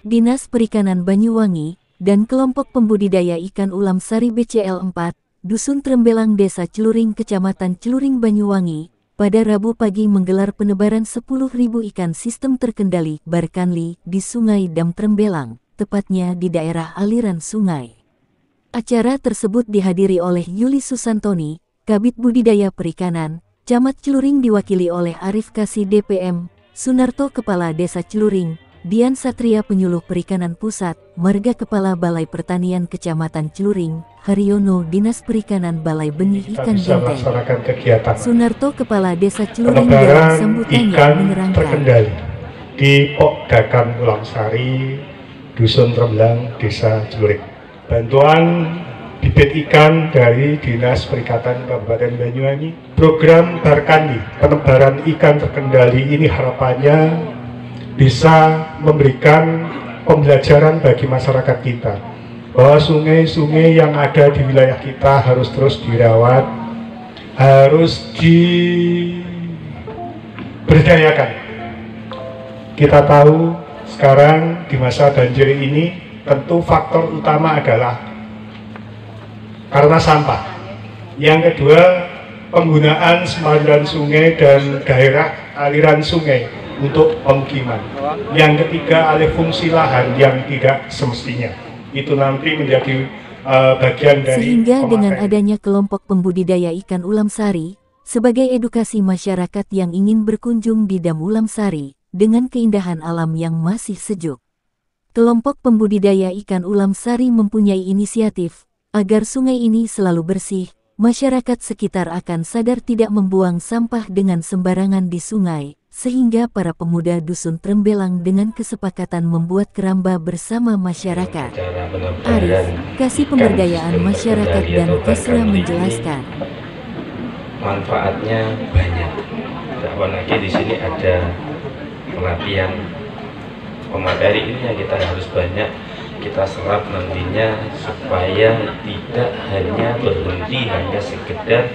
Dinas Perikanan Banyuwangi dan kelompok pembudidaya ikan ulam sari BCL 4, Dusun Trembelang Desa Celuring Kecamatan Celuring Banyuwangi, pada Rabu pagi menggelar penebaran 10.000 ikan sistem terkendali Barkanli di Sungai Dam Trembelang, tepatnya di daerah aliran sungai. Acara tersebut dihadiri oleh Yuli Susantoni, Kabid Budidaya Perikanan, Camat Celuring diwakili oleh Arif Kasih DPM, Sunarto Kepala Desa Celuring, Dian Satria Penyuluh Perikanan Pusat, Marga Kepala Balai Pertanian Kecamatan Celuring, Haryono Dinas Perikanan Balai Benih Ikan Genteng. Sunarto Kepala Desa Celuring dalam sambutannya menerangkan terkendali di Pokdakan Ulam Sari, Dusun Trembelang, Desa Celuring. Bantuan bibit ikan dari Dinas Perikanan Kabupaten Banyuwangi. Program Barkanli, penebaran ikan terkendali ini harapannya bisa memberikan pembelajaran bagi masyarakat kita bahwa sungai-sungai yang ada di wilayah kita harus terus dirawat, harus diberdayakan. Kita tahu sekarang di masa banjir ini tentu faktor utama adalah karena sampah. Yang kedua, penggunaan sempadan sungai dan daerah aliran sungai untuk pemukiman. Yang ketiga, alih fungsi lahan yang tidak semestinya. Itu nanti menjadi bagian dari sehingga dengan adanya kelompok pembudidaya ikan ulam sari sebagai edukasi masyarakat yang ingin berkunjung di Dam Ulam Sari dengan keindahan alam yang masih sejuk. Kelompok pembudidaya ikan ulam sari mempunyai inisiatif agar sungai ini selalu bersih. Masyarakat sekitar akan sadar tidak membuang sampah dengan sembarangan di sungai, sehingga para pemuda Dusun Trembelang dengan kesepakatan membuat keramba bersama masyarakat. Arif, Kasih Pemberdayaan Masyarakat dan Kasra menjelaskan. Manfaatnya banyak. Apalagi di sini ada pelatihan pemateri ini yang kita harus banyak kita serap nantinya supaya tidak hanya berhenti hanya sekedar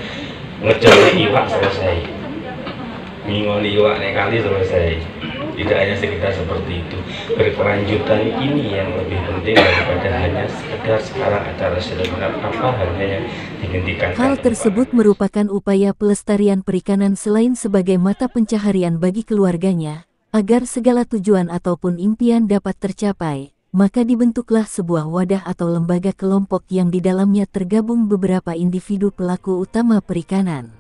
ngejar iwak selesai, ngingoli iwak kali selesai, tidak hanya sekedar seperti itu. Berkelanjutan ini yang lebih penting daripada hanya sekedar sekarang acara seminar apa halnya yang dihentikan. Hal tersebut merupakan upaya pelestarian perikanan selain sebagai mata pencaharian bagi keluarganya, agar segala tujuan ataupun impian dapat tercapai. Maka dibentuklah sebuah wadah atau lembaga kelompok yang di dalamnya tergabung beberapa individu pelaku utama perikanan.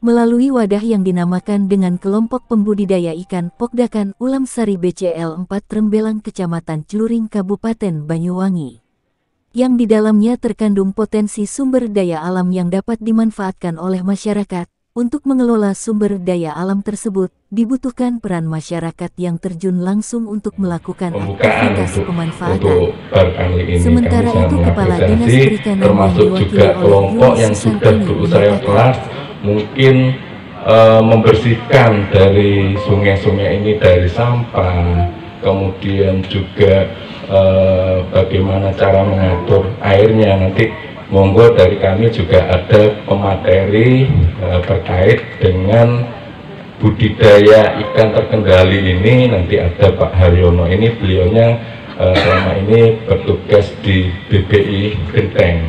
Melalui wadah yang dinamakan dengan Kelompok Pembudidaya Ikan Pokdakan Ulam Sari BCL 4 Trembelang Kecamatan Celuring Kabupaten Banyuwangi, yang di dalamnya terkandung potensi sumber daya alam yang dapat dimanfaatkan oleh masyarakat. Untuk mengelola sumber daya alam tersebut, dibutuhkan peran masyarakat yang terjun langsung untuk melakukan aktivitas pemanfaatan. Sementara itu, Kepala Dinas Perikanan termasuk juga kelompok yang sudah berusaha keras mungkin membersihkan dari sungai-sungai ini dari sampah, kemudian juga bagaimana cara mengatur airnya. Nanti monggo dari kami juga ada pemateri terkait dengan budidaya ikan terkendali ini. Nanti ada Pak Haryono, ini beliaunya selama ini bertugas di BPI Genteng.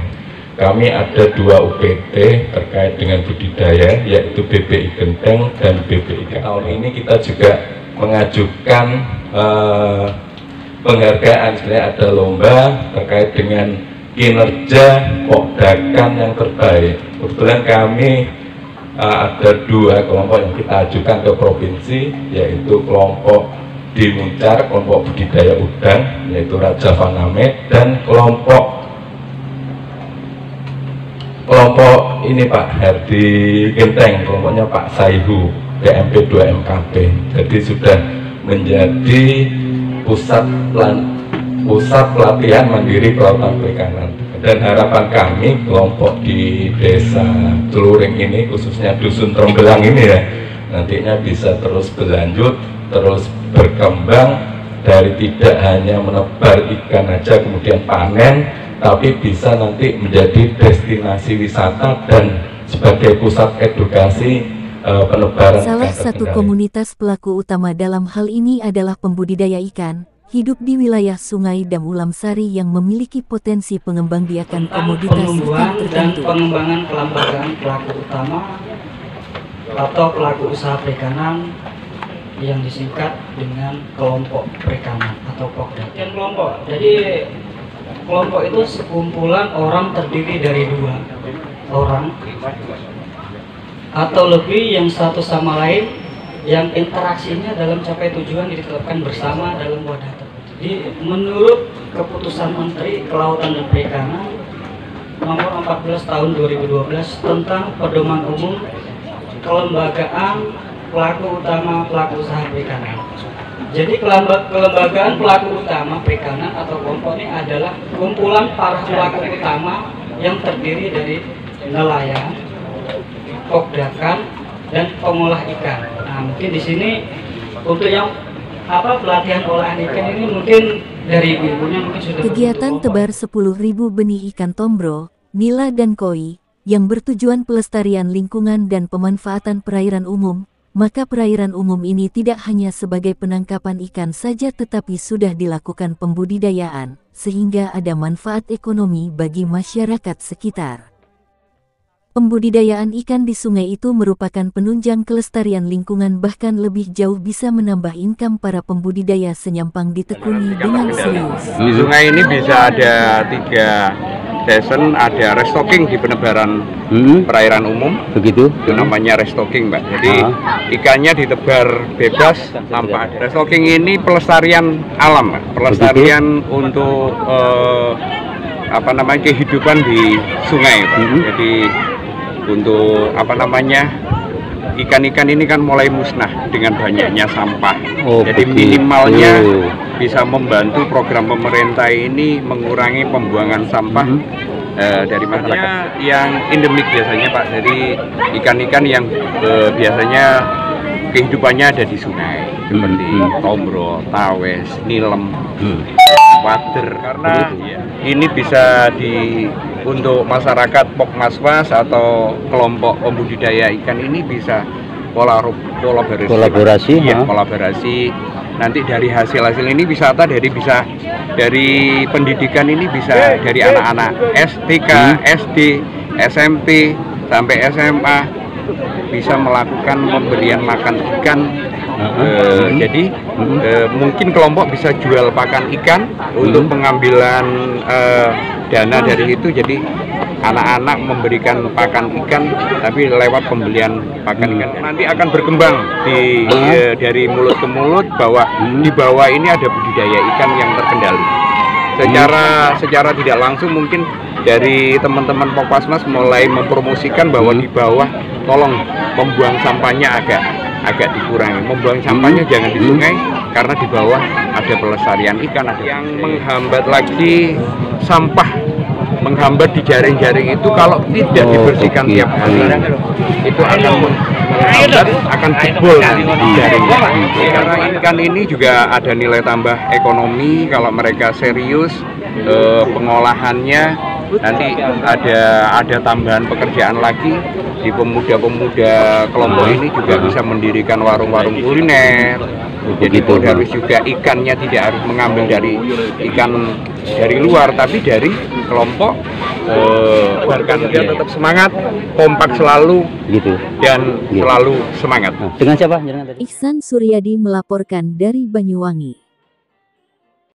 Kami ada 2 UPT terkait dengan budidaya, yaitu BPI Genteng dan BPI Genteng. Tahun ini kita juga mengajukan penghargaan, sebenarnya ada lomba terkait dengan kinerja pokdakan yang terbaik. Kebetulan kami ada 2 kelompok yang kita ajukan ke provinsi, yaitu kelompok di Muncar, kelompok budidaya udang, yaitu Raja Vanamed, dan kelompok ini Pak Herdi Genteng, kelompoknya Pak Saihu, DMP 2 MKP. Jadi sudah menjadi pusat pelatihan mandiri kelautan perikanan. Dan harapan kami kelompok di Desa Celuring ini, khususnya Dusun Trembelang ini ya, nantinya bisa terus berlanjut, terus berkembang dari tidak hanya menebar ikan aja kemudian panen, tapi bisa nanti menjadi destinasi wisata dan sebagai pusat edukasi penebaran. Salah satu komunitas pelaku utama dalam hal ini adalah pembudidaya ikan, hidup di wilayah Sungai Dam Ulam Sari yang memiliki potensi pengembangbiakan komoditas ikan Pembunuhan dan tertentu. pengembangan kelembagaan pelaku utama atau pelaku usaha perikanan yang disingkat dengan kelompok perikanan atau Pokda. Dan kelompok, jadi kelompok itu sekumpulan orang terdiri dari 2 orang atau lebih yang satu sama lain yang interaksinya dalam capai tujuan ditetapkan bersama dalam wadah tertentu. Jadi menurut keputusan Menteri Kelautan dan Perikanan nomor 14 tahun 2012 tentang pedoman umum kelembagaan pelaku utama pelaku usaha perikanan. Jadi kelembagaan pelaku utama perikanan atau kelompok ini adalah kumpulan para pelaku utama yang terdiri dari nelayan, pokdakan, dan pengolah ikan. Nah, mungkin di sini untuk yang pelatihan olahan ikan ini mungkin dari ibu-ibunya mungkin sudah. Kegiatan tebar 10.000 benih ikan tombro, nila dan koi yang bertujuan pelestarian lingkungan dan pemanfaatan perairan umum, maka perairan umum ini tidak hanya sebagai penangkapan ikan saja tetapi sudah dilakukan pembudidayaan, sehingga ada manfaat ekonomi bagi masyarakat sekitar. Pembudidayaan ikan di sungai itu merupakan penunjang kelestarian lingkungan, bahkan lebih jauh bisa menambah income para pembudidaya senyampang ditekuni dengan serius. Di sungai ini bisa ada 3 season, ada restocking di penebaran perairan umum, begitu. Itu namanya restocking, Mbak. Jadi ikannya ditebar bebas tanpa ada. Restocking ini pelestarian alam, Mbak. Pelestarian untuk kehidupan di sungai, Mbak. Jadi untuk ikan-ikan ini kan mulai musnah dengan banyaknya sampah. Jadi minimalnya bisa membantu program pemerintah ini mengurangi pembuangan sampah dari masyarakat yang endemik biasanya, Pak. Jadi ikan-ikan yang biasanya kehidupannya ada di sungai seperti tombro, tawes, nilem, wader. Karena ini bisa untuk masyarakat Pokmaswas atau kelompok pembudidaya ikan ini bisa kolaborasi. Nanti dari hasil ini bisa dari pendidikan ini bisa dari anak-anak TK, SD, SMP sampai SMA bisa melakukan pemberian makan ikan. Jadi mungkin kelompok bisa jual pakan ikan untuk pengambilan dana dari itu. Jadi anak-anak memberikan pakan ikan tapi lewat pembelian pakan ikan. Nanti akan berkembang dari mulut ke mulut bahwa di bawah ini ada budidaya ikan yang terkendali. Secara tidak langsung mungkin dari teman-teman Pokmasmas mulai mempromosikan bahwa di bawah tolong membuang sampahnya agak dikurangi. Membuang sampahnya jangan di sungai karena di bawah ada pelestarian ikan. Ada yang menghambat lagi sampah, menghambat di jaring-jaring itu kalau tidak dibersihkan tiap hari itu akan jebol di jaring. Karena ikan ini juga ada nilai tambah ekonomi kalau mereka serius pengolahannya. Nanti ada tambahan pekerjaan lagi di pemuda-pemuda kelompok ini juga bisa mendirikan warung-warung kuliner. Jadi harus juga ikannya tidak harus mengambil dari ikan dari luar tapi dari kelompok. Dia tetap semangat, kompak selalu dan selalu semangat. Dengan siapa? Ihsan Suryadi melaporkan dari Banyuwangi.